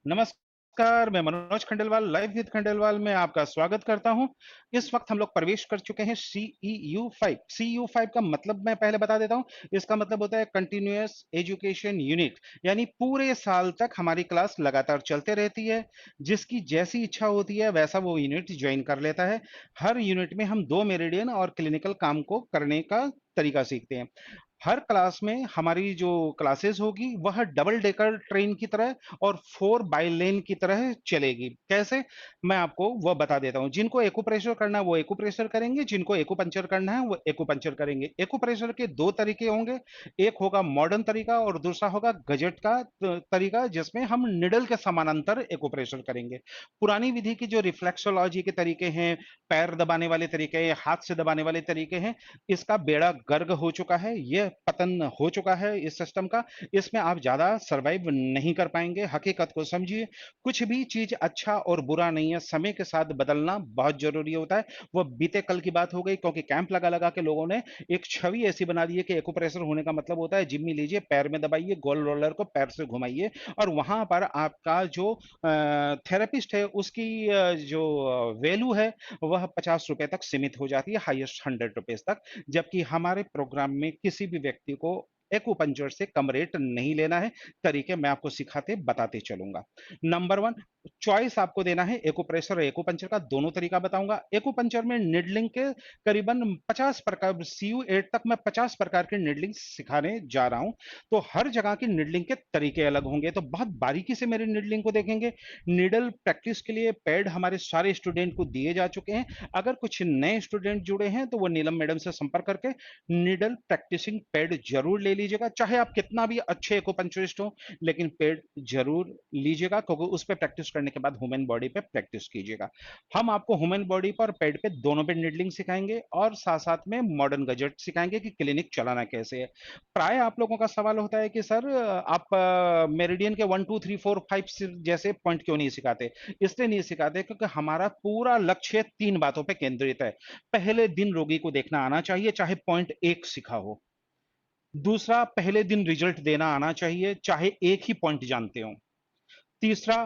नमस्कार, मैं Manoj Khandelwal live with Khandelwal में आपका स्वागत करता हूं। इस वक्त हम लोग प्रवेश कर चुके हैं CEU 5। CEU 5 का मतलब मैं पहले बता देता हूं। इसका मतलब होता है कंटिन्यूअस एजुकेशन यूनिट, यानी पूरे साल तक हमारी क्लास लगातार चलते रहती है। जिसकी जैसी इच्छा होती है वैसा वो यूनिट ज्वाइन कर लेता है। हर यूनिट में हम 2 मेरिडियन और क्लिनिकल काम को करने का तरीका सीखते हैं। हर क्लास में हमारी जो क्लासेस होगी वह डबल डेकर ट्रेन की तरह और 4 बाई लेन की तरह चलेगी। कैसे, मैं आपको वह बता देता हूं। जिनको एक्यूप्रेशर करना है वो एक्यूप्रेशर करेंगे, जिनको एक्यूपंक्चर करना है वो एक्यूपंक्चर करेंगे। एक्यूप्रेशर के 2 तरीके होंगे, एक होगा मॉडर्न तरीका और दूसरा होगा गजेट का तरीका, जिसमें हम निडल के समानांतर एक्यूप्रेशर करेंगे। पुरानी विधि की जो रिफ्लेक्सोलॉजी के तरीके हैं, पैर दबाने वाले तरीके, हाथ से दबाने वाले तरीके हैं, इसका बेड़ा गर्क हो चुका है, यह पतन हो चुका है इस सिस्टम का। इसमें आप ज्यादा सरवाइव नहीं कर पाएंगे। हकीकत को समझिए, कुछ भी चीज अच्छा और बुरा नहीं है, समय के साथ बदलना बहुत जरूरी होता है। वह बीते कल की बात हो गई, क्योंकि कैंप लगा लगा के लोगों ने एक छवि ऐसी बना दी है कि एक्यूप्रेशर होने का मतलब होता है जिम्मी लीजिए, पैर में दबाइए, गोल रोलर को पैर से घुमाइए और वहां पर आपका जो थेरेपिस्ट है उसकी जो वैल्यू है वह 50 रुपए तक सीमित हो जाती है, हाईएस्ट 100 रुपीज तक। जबकि हमारे प्रोग्राम में किसी भी व्यक्ति को एक्यूपंक्चर से कम रेट नहीं लेना है। तरीके मैं आपको सिखाते बताते चलूंगा। नंबर 1, चॉइस आपको देना है एक्यूप्रेशर और एक्यूपंक्चर का, दोनों तरीका बताऊंगा। एक्यूपंक्चर में निडलिंग के करीबन 50 प्रकार, CU 8 तक मैं 50 प्रकार के निडलिंग सिखाने जा रहा हूं। तो हर जगह की निडलिंग के तरीके अलग होंगे, तो बहुत बारीकी से मेरी निडलिंग को देखेंगे। निडल प्रैक्टिस के लिए पैड हमारे सारे स्टूडेंट को दिए जा चुके हैं। अगर कुछ नए स्टूडेंट जुड़े हैं तो वो नीलम मैडम से संपर्क करके निडल प्रैक्टिसिंग पैड जरूर ले लीजिएगा। चाहे आप कितना भी अच्छे एक्यूपंक्चरिस्ट हो, लेकिन पैड जरूर लीजिएगा, क्योंकि उस पर प्रैक्टिस करने के बाद ह्यूमन बॉडी पे प्रैक्टिस कीजिएगा। हम आपको ह्यूमन बॉडी पर पैड पे दोनों पे निडलिंग सिखाएंगे और साथ साथ में मॉडर्न गजेट सिखाएंगे कि क्लिनिक चलाना कैसे है। प्राय आप लोगों का सवाल होता है कि सर आप मेरिडियन के 1 2 3 4 5 जैसे पॉइंट क्यों नहीं सिखाते। इसलिए नहीं सिखाते क्योंकि हमारा पूरा लक्ष्य 3 बातों पे केंद्रित है। पहले दिन रोगी को देखना आना चाहिए, चाहे पॉइंट एक सिखा हो। दूसरा, पहले दिन रिजल्ट देना आना चाहिए, चाहे एक ही पॉइंट जानते हो। तीसरा,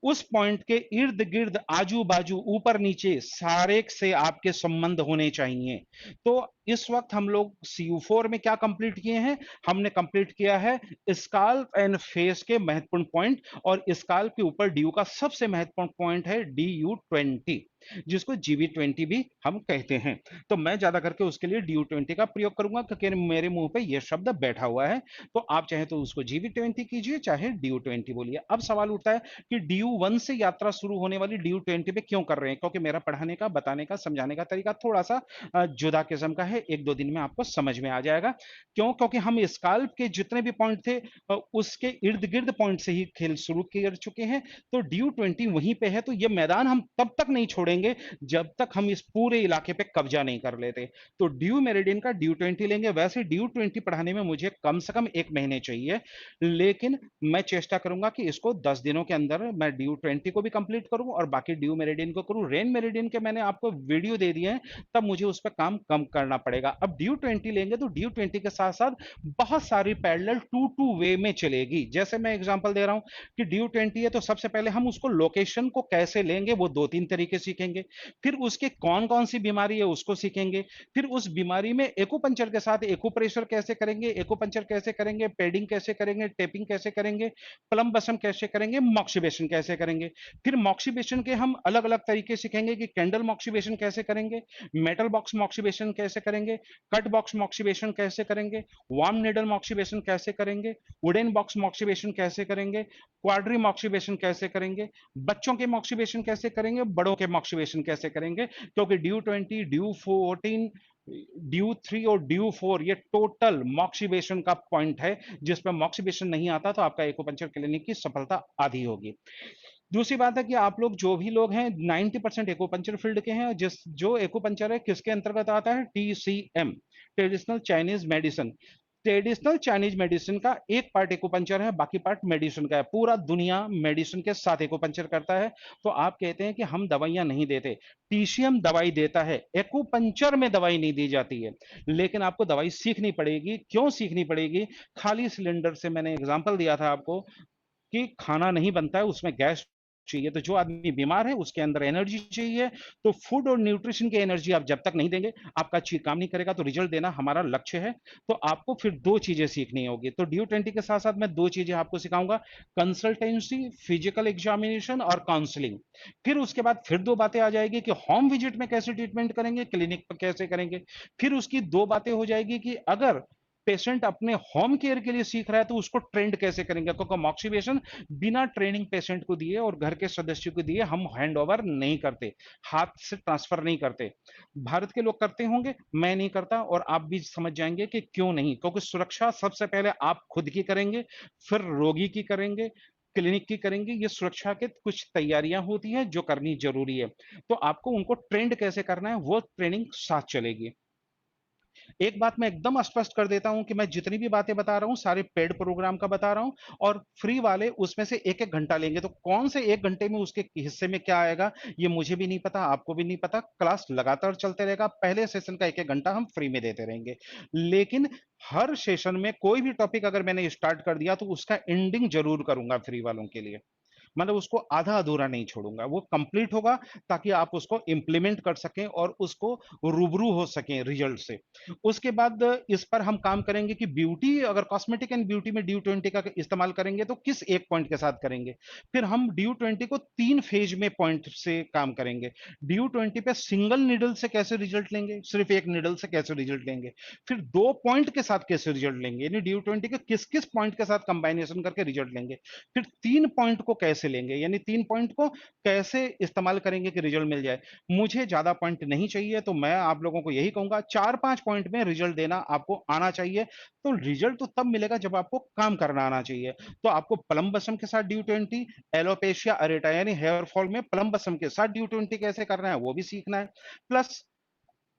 उस पॉइंट के इर्द गिर्द आजू बाजू ऊपर नीचे सारे से आपके संबंध होने चाहिए। तो इस वक्त हम लोग CU 4 में क्या कंप्लीट किए हैं, हमने कंप्लीट किया है स्काल्प एंड फेस के महत्वपूर्ण पॉइंट, और स्काल्प के ऊपर DU का सबसे महत्वपूर्ण पॉइंट है DU 20, जिसको GB 20 भी हम कहते हैं। तो मैं ज्यादा करके उसके लिए DU 20 का प्रयोग करूंगा, क्योंकि मेरे मुंह पे यह शब्द बैठा हुआ है। तो आप चाहे तो उसको GB 20 कीजिए, चाहे DU 20 बोलिए। अब सवाल उठता है कि DU 1 से यात्रा शुरू होने वाली DU 20 पे क्यों कर रहे हैं, क्योंकि मेरा पढ़ाने का, बताने का, समझाने का तरीका थोड़ा सा जुदा किस्म का है। 1 2 दिन में आपको समझ में आ जाएगा। क्यों, क्योंकि हम स्काल्प के जितने भी पॉइंट थे उसके इर्द गिर्द पॉइंट से ही खेल शुरू कर चुके हैं। तो DU 20 वहीं पे है, तो ये मैदान हम तब तक नहीं छोड़ेंगे जब तक हम इस पूरे इलाके पे कब्जा नहीं कर लेते। तो ड्यू मेरिडियन का DU 20 लेंगे। वैसे DU 20 पढ़ाने में मुझे कम से कम 1 महीने चाहिए, लेकिन मैं चेष्टा करूंगा कि इसको 10 दिनों के अंदर मैं DU 20 को भी कंप्लीट करूं और बाकी ड्यू मेरिडियन को करूं। रेन मेरिडियन के मैंने आपको वीडियो दे दिए हैं, तब मुझे उस पर काम कम करना पड़ेगा। अब DU 20 लेंगे तो DU 20 के साथ साथ बहुत सारी पैरेलल 2 2 वे में चलेगी। जैसे मैं एग्जांपल दे रहा हूं कि DU 20 है तो सबसे पहले हम उसको लोकेशन को कैसे लेंगे वो 2 3 तरीके सीखेंगे। फिर उसके कौन कौन सी बीमारी है उसको सीखेंगे। फिर उस बीमारी में एक्यूपंक्चर के साथ एक्यूप्रेशर कैसे करेंगे, एक्यूपंक्चर कैसे करेंगे, पेडिंग कैसे करेंगे, टेपिंग कैसे करेंगे, प्लम्बसम कैसे करेंगे, मॉक्सीबेशन कैसे करेंगे। फिर मॉक्सीबेशन के हम अलग अलग तरीके सीखेंगे कि कैंडल मॉक्सीबेशन कैसे करेंगे, मेटल बॉक्स मॉक्सीबेशन कैसे करेंगे, कट बॉक्स मॉक्सीबेशन कैसे करेंगे, वार्म नीडल मॉक्सीबेशन कैसे करेंगे, वुडन बॉक्स मॉक्सीबेशन कैसे करेंगे, क्वाड्री मॉक्सीबेशन कैसे करेंगे, बच्चों के मॉक्सीबेशन कैसे करेंगे, बड़ों के मॉक्सीबेशन कैसे करेंगे। क्योंकि DU 20, DU 14, DU 3 और DU 4 ये टोटल मॉक्सीबेशन का पॉइंट है। जिस पर मॉक्सीबेशन नहीं आता तो आपका एक्यूपंक्चर क्लिनिक की सफलता आधी होगी। दूसरी बात है कि आप लोग जो भी लोग हैं 90% एक्यूपंक्चर फील्ड के हैं। जिस जो एक्यूपंक्चर है किसके अंतर्गत आता है, TCM, traditional Chinese medicine. Traditional Chinese medicine का एक पार्ट एक्यूपंक्चर है, बाकी पार्ट मेडिसिन का है। पूरा दुनिया मेडिसिन के साथ एक्यूपंक्चर करता है। तो आप कहते हैं कि हम दवाइयां नहीं देते, TCM दवाई देता है, एक्यूपंक्चर में दवाई नहीं दी जाती है। लेकिन आपको दवाई सीखनी पड़ेगी। क्यों सीखनी पड़ेगी, खाली सिलेंडर से मैंने एग्जांपल दिया था आपको कि खाना नहीं बनता है, उसमें गैस चाहिए। तो जो आदमी बीमार है उसके अंदर एनर्जी चाहिए। तो फूड और न्यूट्रिशन की एनर्जी आप जब तक नहीं देंगे, आपका अच्छी काम नहीं करेगा। तो रिजल्ट देना हमारा लक्ष्य है। तो आपको फिर दो चीजें सीखनी होगी। तो ड्यू 20 के साथ साथ मैं दो चीजें आपको सिखाऊंगा, कंसल्टेंसी, फिजिकल एग्जामिनेशन और काउंसलिंग। फिर उसके बाद फिर दो बातें आ जाएगी कि होम विजिट में कैसे ट्रीटमेंट करेंगे, क्लिनिक पर कैसे करेंगे। फिर उसकी दो बातें हो जाएगी कि अगर पेशेंट अपने होम केयर के लिए सीख रहा है तो उसको ट्रेंड कैसे करेंगे, क्योंकि मॉक्सिवेशन बिना ट्रेनिंग पेशेंट को दिए और घर के सदस्य को दिए हम हैंड ओवर नहीं करते, हाथ से ट्रांसफर नहीं करते। भारत के लोग करते होंगे, मैं नहीं करता, और आप भी समझ जाएंगे कि क्यों नहीं। क्योंकि सुरक्षा सबसे पहले आप खुद की करेंगे, फिर रोगी की करेंगे, क्लिनिक की करेंगे। ये सुरक्षा के कुछ तैयारियां होती हैं जो करनी जरूरी है। तो आपको उनको ट्रेंड कैसे करना है वो ट्रेनिंग साथ चलेगी। एक बात मैं एकदम स्पष्ट कर देता हूं कि मैं जितनी भी बातें बता रहा हूं सारे पेड प्रोग्राम का बता रहा हूं, और फ्री वाले उसमें से एक एक घंटा लेंगे। तो कौन से एक घंटे में उसके हिस्से में क्या आएगा ये मुझे भी नहीं पता, आपको भी नहीं पता। क्लास लगातार चलते रहेगा, पहले सेशन का एक एक घंटा हम फ्री में देते रहेंगे। लेकिन हर सेशन में कोई भी टॉपिक अगर मैंने स्टार्ट कर दिया तो उसका एंडिंग जरूर करूंगा फ्री वालों के लिए। मतलब उसको आधा अधूरा नहीं छोड़ूंगा, वो कंप्लीट होगा ताकि आप उसको इंप्लीमेंट कर सकें और उसको रूबरू हो सकें रिजल्ट से। उसके बाद इस पर हम काम करेंगे कि ब्यूटी, अगर कॉस्मेटिक एंड ब्यूटी में ड्यू 20 का इस्तेमाल करेंगे तो किस एक पॉइंट के साथ करेंगे। फिर हम ड्यू 20 को तीन फेज में पॉइंट से काम करेंगे। ड्यू 20 पे सिंगल निडल से कैसे रिजल्ट लेंगे, सिर्फ एक निडल से कैसे रिजल्ट लेंगे। फिर दो पॉइंट के साथ कैसे रिजल्ट लेंगे, यानी ड्यू 20 के किस किस पॉइंट के साथ कंबाइनेशन करके रिजल्ट लेंगे। फिर तीन पॉइंट को कैसे लेंगे, यानी तीन पॉइंट को कैसे इस्तेमाल करेंगे कि रिजल्ट मिल जाए। मुझे ज्यादा पॉइंट नहीं चाहिए, तो मैं आप लोगों को यही कहूंगा 4-5 पॉइंट में रिजल्ट देना आपको आना चाहिए। तो रिजल्ट तो तब मिलेगा जब आपको काम करना आना चाहिए। तो आपको प्लम्बसम के साथ ड्यू 20, एलोपेशिया अरेटा यानी हेयर फॉल में प्लम्बसम के साथ ड्यू 20 कैसे करना है वो भी सीखना है। प्लस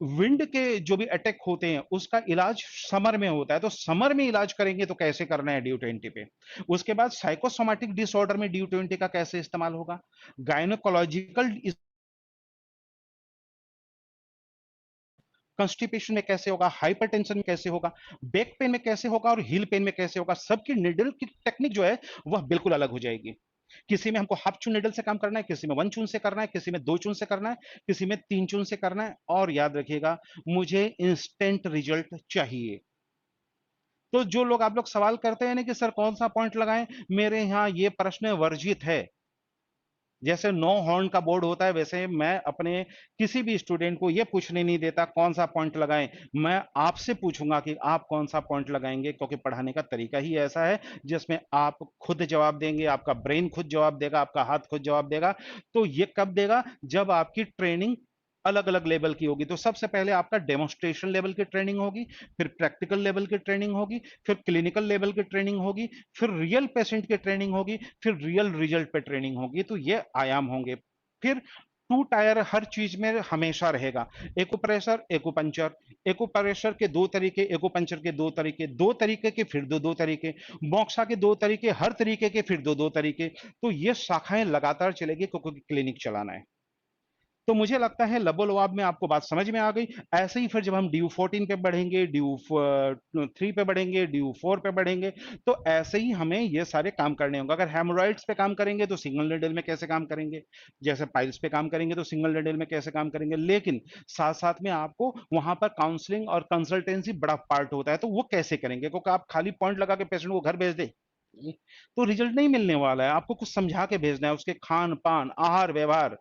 विंड के जो भी अटैक होते हैं उसका इलाज समर में होता है, तो समर में इलाज करेंगे तो कैसे करना है ड्यू 20 पे। उसके बाद साइकोसोमैटिक डिसऑर्डर में ड्यू 20 का कैसे इस्तेमाल होगा। गायनोकोलॉजिकल कंस्टिपेशन में कैसे होगा, हाइपरटेंशन में कैसे होगा, बैक पेन में कैसे होगा और हील पेन में कैसे होगा। सबकी निडल की टेक्निक जो है वह बिल्कुल अलग हो जाएगी। किसी में हमको हाफ चून निडल से काम करना है, किसी में 1 चून से करना है, किसी में 2 चून से करना है, किसी में 3 चून से करना है। और याद रखिएगा, मुझे इंस्टेंट रिजल्ट चाहिए। तो जो लोग आप लोग सवाल करते हैं ना कि सर कौन सा पॉइंट लगाएं, मेरे यहाँ ये प्रश्न वर्जित है। जैसे नो हॉर्न का बोर्ड होता है वैसे मैं अपने किसी भी स्टूडेंट को ये पूछने नहीं देता कौन सा पॉइंट लगाएं। मैं आपसे पूछूंगा कि आप कौन सा पॉइंट लगाएंगे, क्योंकि पढ़ाने का तरीका ही ऐसा है जिसमें आप खुद जवाब देंगे, आपका ब्रेन खुद जवाब देगा, आपका हाथ खुद जवाब देगा। तो ये कब देगा, जब आपकी ट्रेनिंग अलग अलग लेवल की होगी। तो सबसे पहले आपका डेमोन्स्ट्रेशन लेवल की ट्रेनिंग होगी, फिर प्रैक्टिकल लेवल की ट्रेनिंग होगी, फिर क्लिनिकल लेवल की ट्रेनिंग होगी, फिर रियल पेशेंट की ट्रेनिंग होगी, फिर रियल रिजल्ट पे ट्रेनिंग होगी। तो ये आयाम होंगे। फिर टू टायर हर चीज में हमेशा रहेगा। एक्यूप्रेशर, एक्यूपंचर, एक्यूप्रेशर के दो तरीके, एक्यूपंचर के दो तरीके, दो तरीके के फिर दो दो तरीके, मोक्सा के दो तरीके, हर तरीके के फिर दो दो तरीके। तो ये शाखाएं लगातार चलेगी क्योंकि क्लिनिक चलाना है। तो मुझे लगता है लबोलवाब में आपको बात समझ में आ गई। ऐसे ही फिर जब हम ड्यू 14 पे बढ़ेंगे, ड्यू 3 पे बढ़ेंगे, ड्यू 4 पे बढ़ेंगे, तो ऐसे ही हमें ये सारे काम करने होंगे। अगर हेमोरॉइड्स पे काम करेंगे तो सिंगल निडल में कैसे काम करेंगे, जैसे पाइल्स पे काम करेंगे तो सिंगल निडल में कैसे काम करेंगे। लेकिन साथ साथ में आपको वहां पर काउंसलिंग और कंसल्टेंसी बड़ा पार्ट होता है, तो वो कैसे करेंगे, क्योंकि आप खाली पॉइंट लगा के पेशेंट को घर भेज दे तो रिजल्ट नहीं मिलने वाला है। आपको कुछ समझा के भेजना है, उसके खान पान, आहार व्यवहार,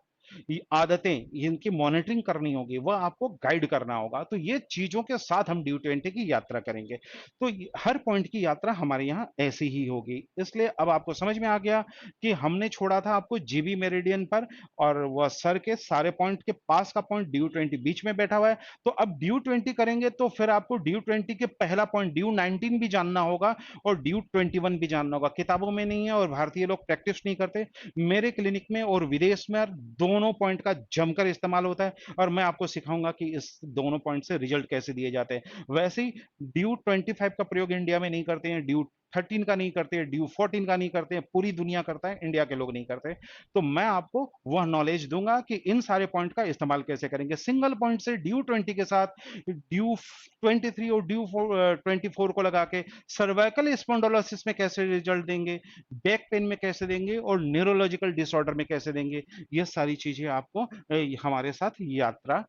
ये आदतें, इनकी मॉनिटरिंग करनी होगी, वह आपको गाइड करना होगा। तो ये चीजों के साथ हम ड्यू 20 की यात्रा करेंगे। तो हर पॉइंट की यात्रा हमारे यहाँ ऐसी ही होगी। इसलिए अब आपको समझ में आ गया कि हमने छोड़ा था आपको जीबी मेरिडियन पर, और वह सर के सारे पॉइंट के पास का पॉइंट ड्यू 20 बीच में बैठा हुआ है। तो अब ड्यू 20 करेंगे तो फिर आपको ड्यू 20 के पहला पॉइंट ड्यू 19 भी जानना होगा और ड्यू 21 भी जानना होगा। किताबों में नहीं है और भारतीय लोग प्रैक्टिस नहीं करते। मेरे क्लिनिक में और विदेश में दोनों पॉइंट का जमकर इस्तेमाल होता है, और मैं आपको सिखाऊंगा कि इस दोनों पॉइंट से रिजल्ट कैसे दिए जाते हैं। वैसे ही ड्यू 25 का प्रयोग इंडिया में नहीं करते हैं, ड्यू 13 का नहीं करते, ड्यू 14 का नहीं करते, पूरी दुनिया करता है, इंडिया के लोग नहीं करते। तो मैं आपको वह नॉलेज दूंगा कि इन सारे पॉइंट का इस्तेमाल कैसे करेंगे। सिंगल पॉइंट से ड्यू 20 के साथ ड्यू 23 और ड्यू 24 को लगा के सर्वाइकल स्पॉन्डिलोसिस में कैसे रिजल्ट देंगे, बैक पेन में कैसे देंगे और न्यूरोलॉजिकल डिसऑर्डर में कैसे देंगे, ये सारी चीजें आपको हमारे साथ यात्रा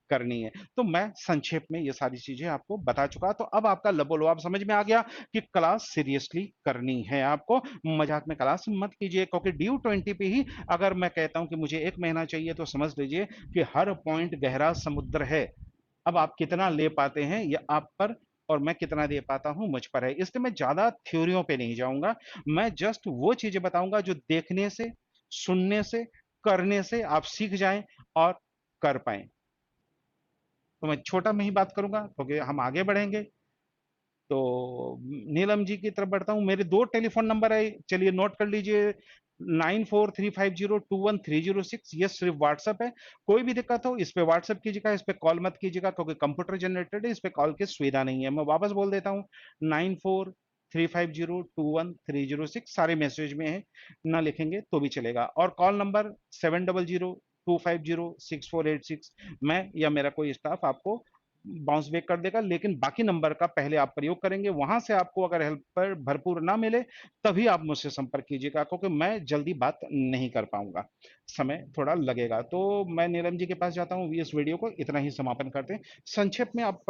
करनी है। तो मैं संक्षेप में ये सारी चीजें आपको बता चुका। तो अब आपका लबोलवाब समझ में आ गया कि क्लास सीरियसली करनी है आपको, मजाक में क्लास मत कीजिए, क्योंकि ड्यू 20 पे ही अगर मैं कहता हूं कि मुझे 1 महीना चाहिए तो समझ लीजिए कि हर पॉइंट गहरा समुद्र है। अब आप कितना ले पाते हैं ये आप पर और मैं कितना दे पाता हूं मुझ पर है, इसलिए मैं ज्यादा थ्योरियों पे नहीं जाऊंगा। मैं जस्ट वो चीजें बताऊंगा जो देखने से, सुनने से, करने से आप सीख जाएं और कर पाएं। तो मैं छोटा में ही बात करूंगा क्योंकि हम आगे बढ़ेंगे। तो नीलम जी की तरफ बढ़ता हूँ। मेरे 2 टेलीफोन नंबर है, चलिए नोट कर लीजिए। 9435021306, ये सिर्फ व्हाट्सएप है। कोई भी दिक्कत हो इस पे व्हाट्सएप कीजिएगा, इस पे कॉल मत कीजिएगा क्योंकि कंप्यूटर जनरेटेड है, इस पे कॉल की सुविधा नहीं है। मैं वापस बोल देता हूँ, 9435021306, सारे मैसेज में है, ना लिखेंगे तो भी चलेगा। और कॉल नंबर 7002506486, मैं या मेरा कोई स्टाफ आपको बाउंस बैक कर देगा, लेकिन बाकी नंबर का पहले आप प्रयोग करेंगे। वहां से आपको अगर हेल्प पर भरपूर ना मिले तभी आप मुझसे संपर्क कीजिएगा, क्योंकि मैं जल्दी बात नहीं कर पाऊंगा, समय थोड़ा लगेगा। तो मैं नीलम जी के पास जाता हूँ, इस वीडियो को इतना ही समापन करते हैं। संक्षेप में आप